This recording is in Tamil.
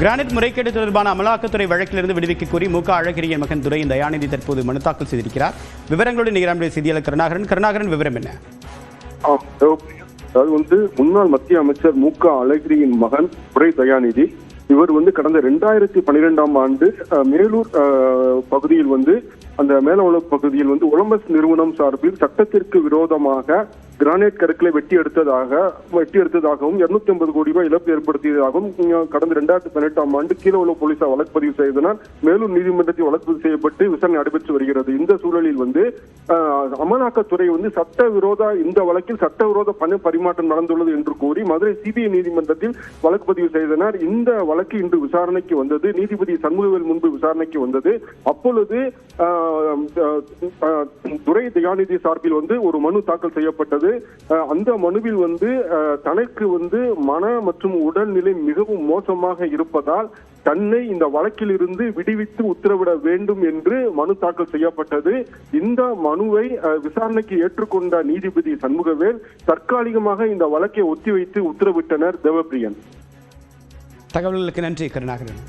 கிரானைட் முறைகேடு தொடர்பான அமலாக்கத்துறை வழக்கிலிருந்து விடுவிக்க கோரி மு க அழகிரியின் மகன் துரை தயாநிதி தற்போது மனு தாக்கல் செய்திருக்கிறார். விவரங்களோடு நிகழ்ச்சி செய்தியாளர் கருணாகரன் விவரம் என்ன? அதாவது முன்னாள் மத்திய அமைச்சர் மு க அழகிரியின் மகன் துரை தயாநிதி இவர் கடந்த 2012ஆம் ஆண்டு மேலூர் பகுதியில் அந்த மேலவள பகுதியில் ஒலம்பஸ் நிறுவனம் சார்பில் சட்டத்திற்கு விரோதமாக கிரானைட் கற்களை வெட்டி எடுத்ததாகவும் 250 கோடி ரூபாய் இழப்பு ஏற்படுத்தியதாகவும் கடந்த 2018ஆம் ஆண்டு கீழவள போலீசார் வழக்கு பதிவு செய்தனர். மேலூர் நீதிமன்றத்தில் வழக்கு பதிவு செய்யப்பட்டு விசாரணை நடைபெற்று வருகிறது. இந்த சூழலில் அமலாக்கத்துறை சட்டவிரோத இந்த வழக்கில் சட்டவிரோத பண பரிமாற்றம் நடந்துள்ளது என்று கூறி மதுரை சிபிஐ நீதிமன்றத்தில் வழக்கு பதிவு செய்தனர். இந்த வழக்கு இன்று விசாரணைக்கு வந்தது. நீதிபதி சண்முகவேல் முன்பு விசாரணைக்கு வந்தது. அப்பொழுது துரை தயாநிதி சார்பில் ஒரு மனு தாக்கல் செய்யப்பட்டது. அந்த மனுவில் தனக்கு மன மற்றும் உடல்நிலை மிகவும் மோசமாக இருப்பதால் தன்னை இந்த வழக்கில் இருந்து விடுவித்து உத்தரவிட வேண்டும் என்று மனு தாக்கல் செய்யப்பட்டது. இந்த மனுவை விசாரணைக்கு ஏற்றுக்கொண்ட நீதிபதி சண்முகவேல் தற்காலிகமாக இந்த வழக்கை ஒத்திவைத்து உத்தரவிட்டனர். தேவப்பிரியன். தகவல்களுக்கு நன்றி கருணாகரன்.